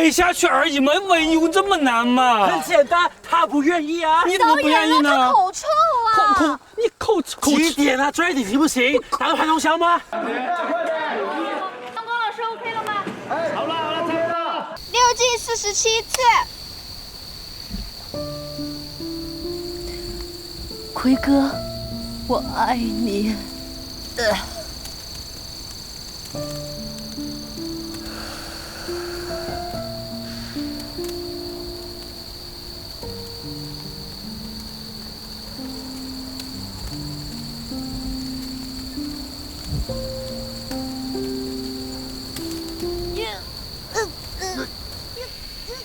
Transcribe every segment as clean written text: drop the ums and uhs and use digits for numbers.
围下去而已嘛，围有这么难吗？很简单，他不愿意啊。你怎么不愿意呢？他口臭啊！你口几点啊？专业点行不行？打个盘通宵吗？阳光老师 OK 了吗？好了，差不多了。6进47次。奎哥，我爱你。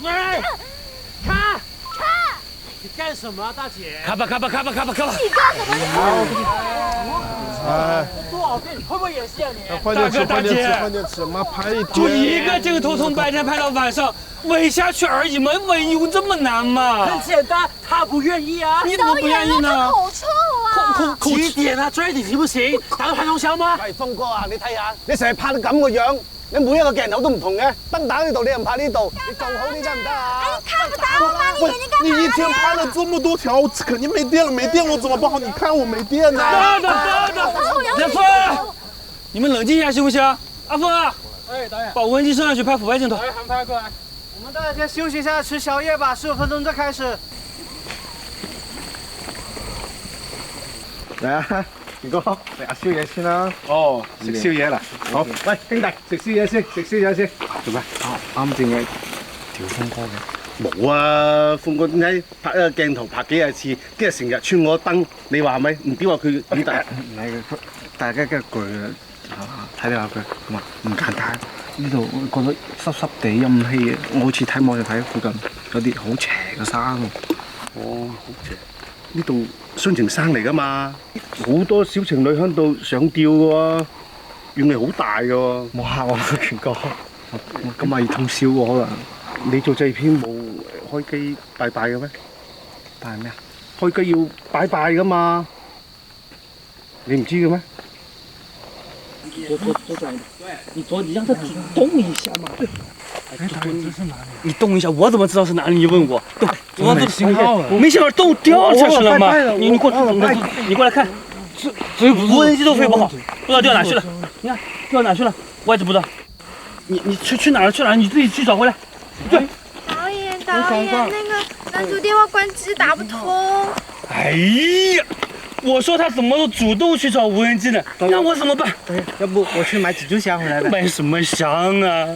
喂，卡！你干什么啊，大姐？卡吧！你干什么？哎，多少遍？你会不会演戏啊你？换点吃，大姐换点吃，妈拍一天。就一个镜头从白天拍到晚上，围下去而已嘛，围有这么难吗？很简单，他不愿意啊。你怎么不愿意他呢？口臭啊！几點啊？專業點行不行？打個拍通宵嗎？喂，峰哥啊，你睇下，你成日拍到咁個樣，你每一個鏡頭都唔同嘅，燈打呢度你又唔拍呢度，你做好啲得唔得啊？你看不打我吗？你眼睛干嘛？你一天拍了这么多条，肯定没电了，没电我怎么办好？你看我没电呢。等等，阿峰，你们冷静一下行不行？阿峰啊，哎，导演，把无人机升上去拍俯拍镜头。喊拍过来。我們大家先休息一下，吃宵夜吧，15分鐘再開始。嚟啊，如哥食下宵夜先啦。哦，食宵夜啦。好，喂兄弟，食宵夜先，食宵夜先。做咩？啱正嘅調風哥嘅。冇啊，峰哥點解拍一個鏡頭拍幾廿次，跟住成日穿我燈，你話係咪？唔屌話佢幾大？唔係，大家嘅句睇你話佢咁啊，唔簡單。呢度我覺得濕濕地陰氣嘅，我好似睇網上睇附近有啲好邪嘅山。哦，好邪！呢度雙情山嚟噶嘛，好多小情侶喺度上吊嘅喎，怨氣好大嘅喎。冇嚇我啦，權哥，我今晚要通宵喎，可能。你做製片冇開機拜拜嘅咩？拜咩啊？開機要拜拜噶嘛，你唔知嘅咩？你讓他動一下嘛。你動一下，我怎麼知道是哪裡？你問我。動，我都信號了。沒想到動掉下去了嗎？你過來看，無人機都飛不好，不知道掉哪去了。你看掉哪去了，我也知不知道。你去哪了？你自己去找回來。對。导演，那个男主電話關機打不通。哎呀！我說他怎麼都主動去找無人機呢？那我怎麼辦？要不我去買幾炷香回來吧。買什麼香啊？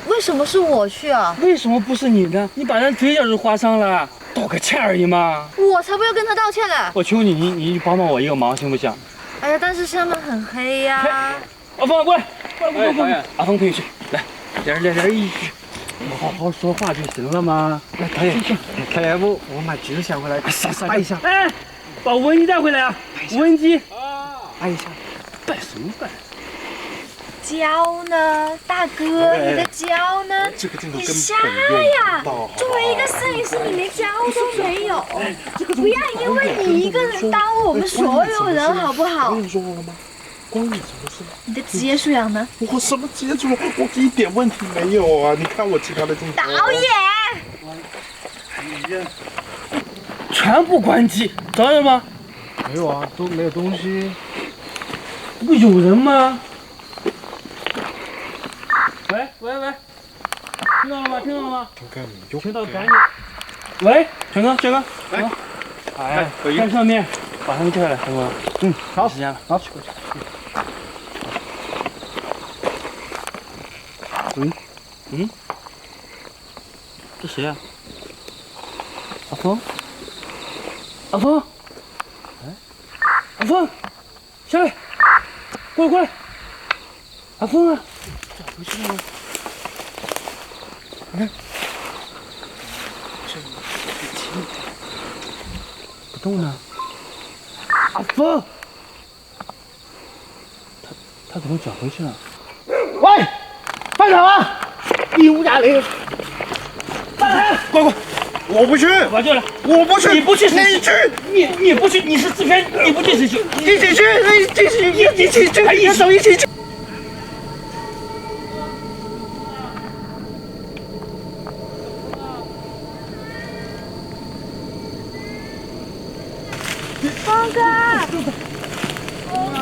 为什么是我去啊？為什麼不是你呢？你把人嘴角都劃傷了，道個歉而已嘛。我才不要跟他道歉呢！我求你，你幫幫我一個忙行不行？哎呀，但是上面很黑呀。阿峰，過來，阿峰陪你去，來，兩人一起。好好說話就行了嘛。來，導演，要不我買幾炷香回來拜一下。哎，把無人機帶回來啊！無人機。拜一下。拜什麼拜？膠呢，大哥，你的膠呢？你瞎呀！作為一個攝影師，你連膠都沒有，不要因為你一個人耽誤我們所有人，好不好？跟你說過了嗎？關你什麼事？你的職業素養呢？我什麼接觸了？我一點問題沒有啊！你看我其他的鏡頭。導演，全部關機，找到了嗎？沒有啊，都沒有東西。不有人嗎？喂，聽到了嗎？聽到了嗎？聽到趕緊。喂，全哥，哎，在上面，把他們叫下來，好嗎？好，時間了，好，去過去。這誰啊？阿峰，阿峰，下來，過來，阿峰啊，咋回事了？你看，不動呢。阿峰，他怎麼轉回去了？喂，班長啊！丟下你！乖，我不去，我就來。我不去，你不去誰你去，你不去，你是制片，你不去誰去？一起去，一起去，一起去，一起去。峰哥，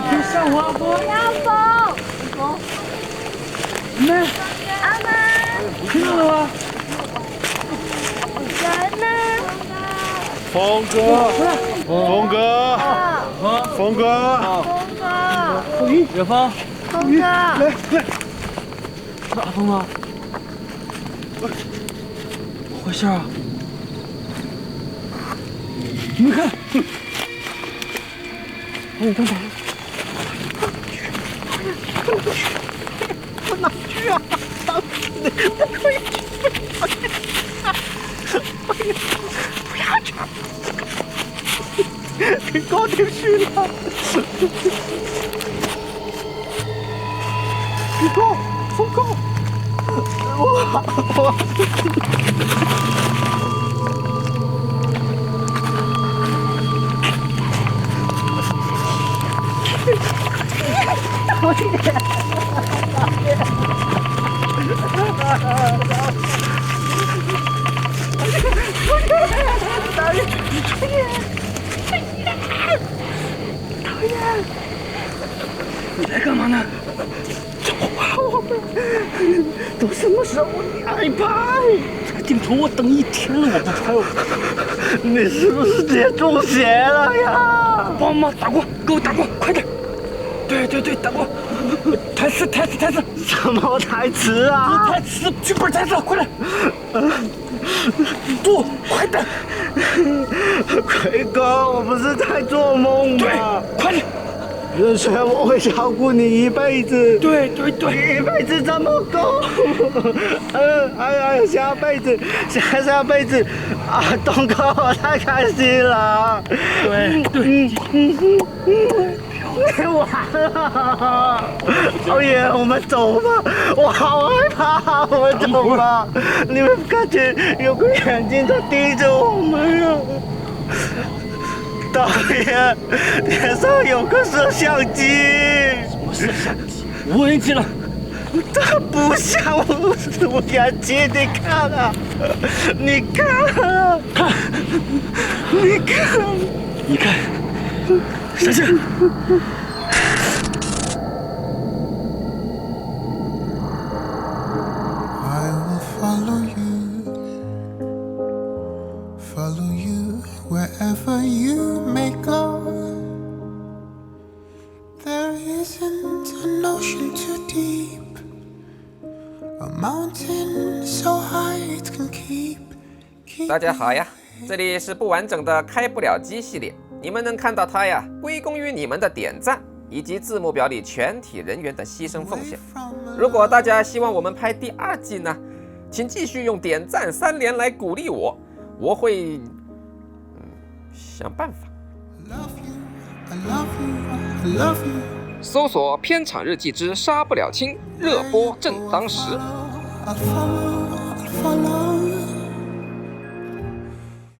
别上我，不要风，妹，阿妈，听到了吗？人呢？峰哥，峰哥，峰哥，峰哥，远方，峰哥，阿峰啊，怎么回事啊？你们看，你干嘛？我哪去啊？不可以，不要去！给高点去了。你高，风高，我。你来干嘛呢？都什么时候你害怕？这个镜头我等1天了，我不拍了。你是不是接中邪了呀？帮忙打光，给我打光，快点！对，打光！台词！什么台词啊？台词，剧本台词，快点！做，快点！奎哥，我不是在做梦对吗？，快点！人生我会照顾你一辈子。对，一辈子怎么够？还有下辈子啊！东哥，我太开心了。对，你完了！欧耶，我们走吧，我好害怕，我们走吧。你们感觉有个眼睛在盯着我们啊！导演，天上有个摄像机。什么摄像机？无人机了。它不像我眼睛，你看啊，你看啊，你看，闪现。I will follow you wherever you may go. There isn't an ocean too deep, a mountain so high it can keep. 大家好呀，这里是不完整的开不了机系列，你们能看到它呀，归功于你们的点赞以及字幕表里全体人员的牺牲奉献。如果大家希望我们拍第2季呢，请继续用点赞3连来鼓励我，我会想办法。搜索《片场日记之杀不了卿》，热播正当时。I'll follow